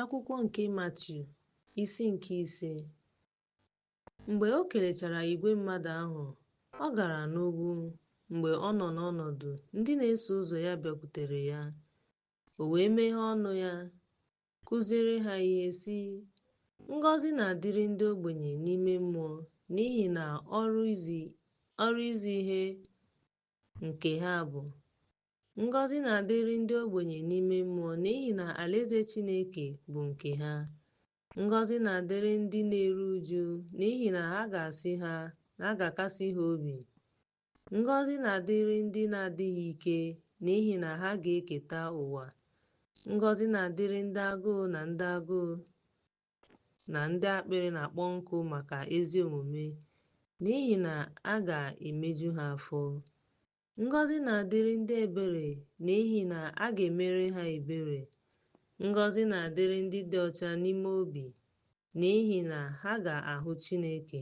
Akwụkwọ nke Matiu isi nke 5. Mgbe o kelechara igwe mmadụ ahụ, ọ gara n'ugwu. Mgbe ọ nọ n'ọnọdụ, ndị na-eso ụzọ ya bịakwutere ya. O wee meghee ọnụ ya, kụziere ha ihe, sị: Ngọzi na-adịrị ndị ogbenye n'ime mmụọ, n'ihi na ọrụ izi ihe nke ha bụ. Ngọzi na-adịrị ndị ogbenye n'ime mmụọ, n'ihi na alaeze Chineke bụ nke ha. Ngọzi na-adịrị ndị na-eru uju, n'ihi na a ga-akasị ha obi. Ngọzi na-adịrị ndị na-adịghị ike, n'ihi na ha ga-eketa ụwa. Ngọzi na-adịrị ndị agụụ na ndị akpịrị na-akpọ nkụ maka ezi omume, n'ihi na a ga-emeju ha afọ. Ngọzi na-adịrị ndị ebere, n'ihi na a ga-emere ha ebere. Ngọzi na-adịrị ndị dị ọcha n'ime obi, n'ihi na ha ga-ahụ Chineke.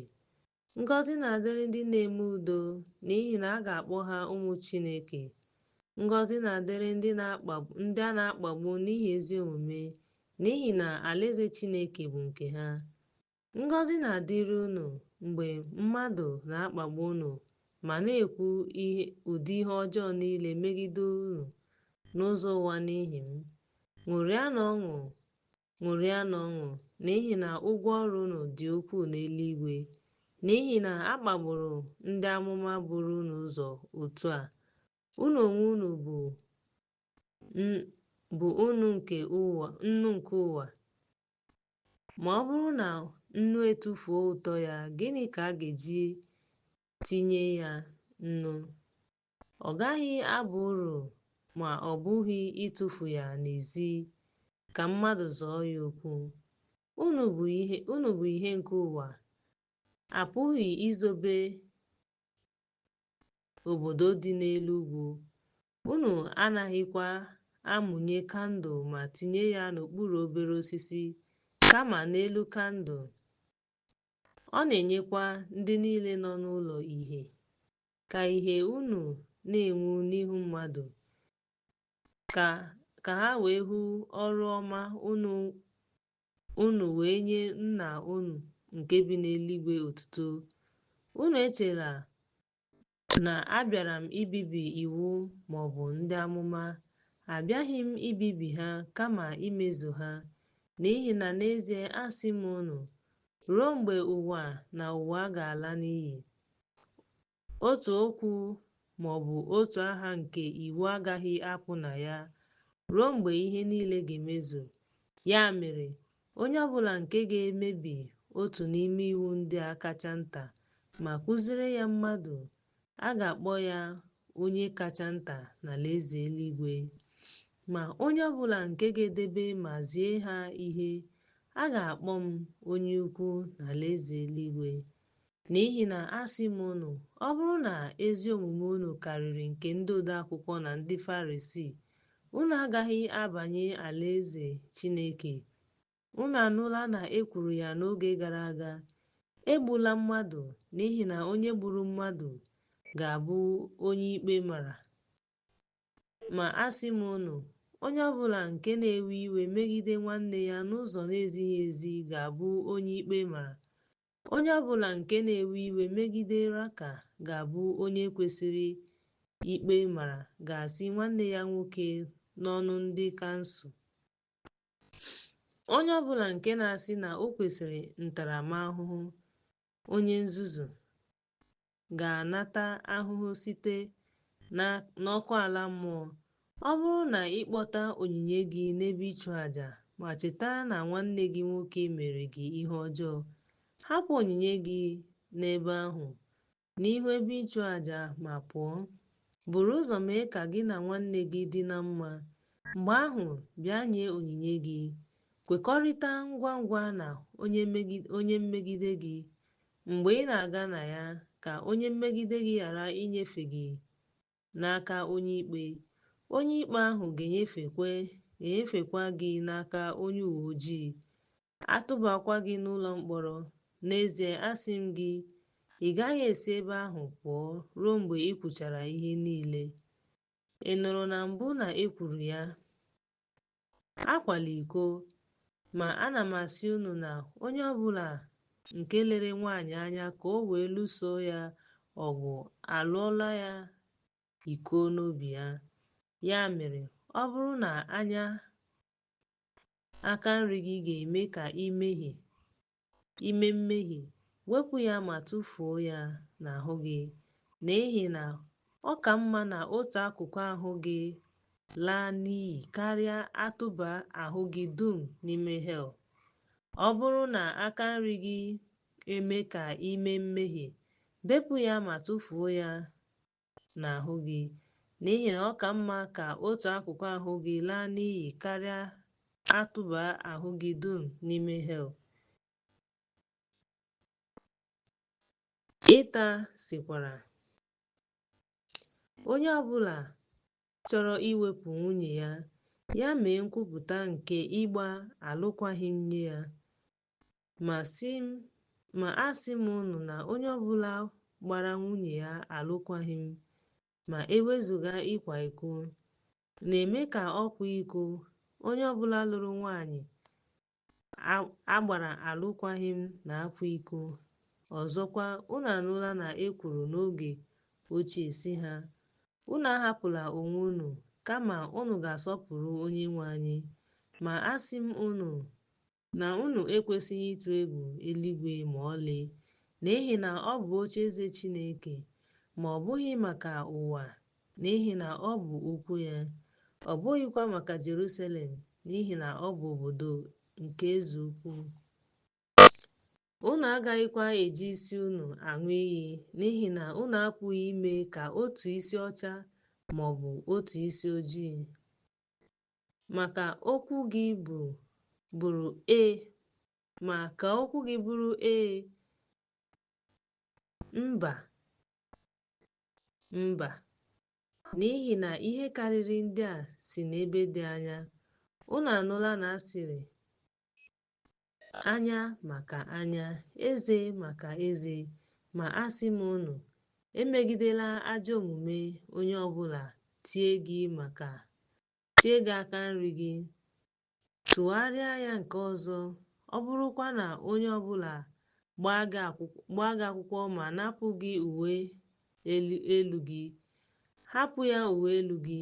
Ngọzi na-adịrị ndị na-eme udo, n'ihi na a ga-akpọ ha ụmụ Chineke. Ngọzi na-adịrị ndị a na-akpagbu n'ihi ezi omume, n'ihi na alaeze Chineke bụ nke ha. Ngọzi na-adịrị unu mgbe mmadụ na-akpagbu unu ma na-ekwu ụdị ihe ọjọọ niile megide unu n'ụzọ ụwa n'ihi m. Ṅụrịanụ ọṅụ, n'ihi na ụgwọ ọrụ unu dị ukwuu n'eluigwe. N'ihi na a kpagburu ndị amụma buru unu ụzọ otu a. Unu onwe unu bụ nnu nke ụwa. Ma ọ bụrụ na nnu etufuo ụtọ ya, gịnị ka a ga-eji tinye ya nnu? Ọ gaghị aba uru ma ọ bụghị ịtụfu ya n'ezi ka mmadụ zọọ ya okwu. Unu bụ ihe nke ụwa. A pụghị izobe obodo dị n'elu ugwu. Unu anaghịkwa amụnye kandụl ma tinye ya n'okpuru obere osisi, kama n'elu kandụl. Ọ na-enyekwa ndị niile nọ n'ụlọ ìhè. Ka ìhè unu na-enwu n'ihu mmadụ, ka ha wee hụ ọrụ ọma unu wee nye Nna unu nke bi n'eluigwe otuto. Unu echela na abịara m ibibi iwu maọbụ ndị amụma. Abịaghị m ibibi ha, kama imezu ha. N'ihi na n'ezie asị m unu, ruo mgbe ụwa ga-ala n'iyi, otu okwu maọbụ otu aha nke iwu agaghị apụ na ya, ruo mgbe ihe niile ga-emezu. Ya mere, onye ọbụla nke ga-emebi otu n'ime iwu ndị a kacha nta ma kụziere ya mmadụ, a ga-akpọ ya onye kacha nta n'alaeze eluigwe. Ma onye ọbụla nke ga-edebe ma zie ha ihe, a ga-akpọ m onye ukwu n'alaeze eluigwe. N'ihi na asị m unu, ọ bụrụ na ezi omume unu karịrị nke ndị odeakwụkwọ na ndị Farisii, unu agaghị abanye alaeze Chineke. Unu anụla na e kwuru ya n'oge gara aga: egbula mmadụ, n'ihi na onye gburu mmadụ ga-abụ onye ikpe mara. Ma asị m unu, onye ọbụla nke na-ewe iwe megide nwanne ya n'ụzọ na-ezighị ezi ga-abụ onye ikpe mara. Onye ọbụla nke na-ewe iwe megide Raka ga-abụ onye kwesịrị ikpe mara ga-asị nwanne ya nwoke n'ọnụ ndị kansụl. Onye ọbụla nke na-asị na o kwesịrị ntaramahụhụ, onye nzuzu, ga-anata ahụhụ site n'ọkụ ala mmụọ. Ọ bụrụ na ị kpọta onyinye gị n'ebe ịchụ àjà, ma cheta na nwanne gị nwoke mere gị ihe ọjọọ, hapụ onyinye gị n'ebe ahụ n'ihu ebe ịchụ àjà ma pụọ. Buru ụzọ mee ka gị na nwanne gị dị na mma. Mgbe ahụ bịa nye onyinye gị. Kwekọrịta ngwa ngwa na onye mmegide gị. Mgbe ị na-aga na ya, ka onye mmegide gị ghara inyefe gị n'aka onye ikpe. Onye ikpe ahụ ga-enyefekwa gị n'aka onye uwe ojii, atụbakwa gị n'ụlọ mkpọrọ. N'ezie asị m gị, ị gaghị esi ebe ahụ pụọ ruo mgbe ị kwụchara ihe niile. Ị nụrụ na mbụ na e kwuru ya: akwala iko, Ma ana m asị unu na onye ọbụla nke lere nwaanyị anya ka o wee lụso ya ọgụ alụọla ya iko n'obi ya. Ya mere, ọ bụrụ na aka nri gị ga-eme ka ime mmehie, wepụ ya ma tụfuo ya n'ahụ gị, n'ihi na ọ ka mma na otu akụkụ ahụ gị laa n'iyi karịa atụba ahụ gị dum n'ime hel. Ọ bụrụ na aka nri gị eme ka ime mmehie, bepụ ya ma tụfuo ya n'ahụ gị, n'ihi na ọ ka mma ka otu akụkụ ahụ gị laa n'iyi karịa atụba ahụ gị dum n'ime hel. Ịta sịkwara, onye ọbụla chọrọ iwepụ nwunye ya, ya mee nkwupụta nke ịgba alụkwaghịm nye ya. Ma asị m unu na onye ọbụla gbara nwunye ya alụkwaghịm, ma ewezuga ịkwa iko, na-eme ka ọkwa iko. Onye ọbụla lụrụ nwaanyị agbara alụkwaghịm na-akwa iko. Ọzọkwa, unu anụla na e kwuru n'oge ochie sị ha, unu ahapụla onwe unu, kama unu ga-asọpụrụ Onyenwe anyị. Ma asị m unu na unu ekwesịghị ịtụ egwu eluigwe ma ọlị, n'ihi na ọ bụ ocheeze Chineke, ma ọ bụghị maka ụwa, n'ihi na ọ bụ okwu ya. Ọ bụghịkwa maka Jerusalem, n'ihi na ọ bụ obodo nke eze ukwu. Unu agaghịkwa eji isi unu aṅụ iyi, n'ihi na unu apụghị ime ka otu isi ọcha ma ọ bụ otu isi ojii. Ma ka okwu gị bụrụ ee, mba, mba, n'ihi na ihe karịrị ndị a si n'ebe dị anya. Unu anụla na asịrị, anya maka anya, eze maka eze. Ma asị m unu, emegidela ajọ omume onye ọbụla tie gị aka nri gị, tụgharịa ya nke ọzọ. Ọ bụrụkwa na onye ọbụla gbaa gị akwụkwọ ma napụ gị uwe elu gị, hapụ ya uwe elu gị.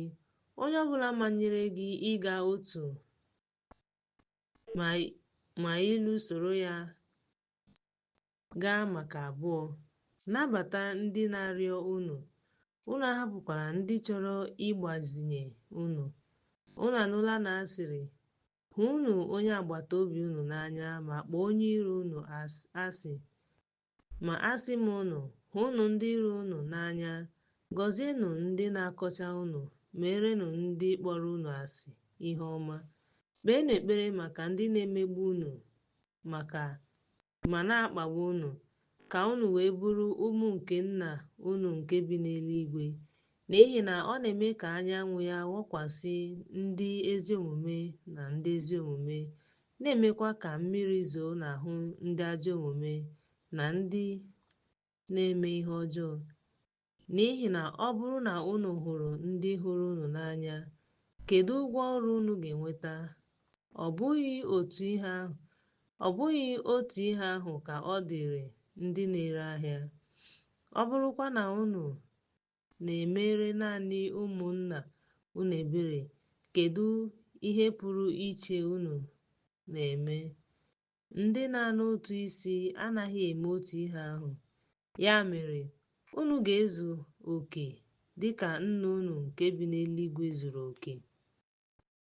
Onye ọbụla manyere gị ịga otu maịlụ soro ya gaa maka abụọ. Nabata ndị na-arịọ unu ahapụkwala ndị chọrọ ịgbazinye unu. Unu anụla na asịrị, hụnụ onye agbata obi unu n'anya ma kpọọ onye iro unu asị. Ma asị m unu, hụnụ ndị iro unu n'anya, gọzienụ ndị na-akọcha unu, meerenụ ndị kpọrọ unu asị ihe ọma, kpeenụ ekpere maka ndị na-emegbu unu ma na-akpagbu unu, ka unu wee bụrụ ụmụ nke Nna unu nke bi n'eluigwe. N'ihi na ọ na-eme ka anyanwụ ya wọkwasị ndị ezi omume na ndị ezi omume, na-emekwa ka mmiri zoo n'ahụ ndị ajọ omume na ndị na-eme ihe ọjọọ. N'ihi na ọ bụrụ na unu hụrụ ndị hụrụ unu n'anya, kedu ụgwọ ọrụ unu ga-enweta? Ọ bụghị otu ihe ahụ ka ọ dịrị ndị na-ere ahịa? Ọ bụrụkwa na unu na-emere naanị ụmụnna unu ebere, kedu ihe pụrụ iche unu na-eme? Ndị na-anụ ụtụ isi anaghị eme otu ihe ahụ? Ya mere, unu ga-ezu oke dịka Nna unu nke bi n'eluigwe zuru oke.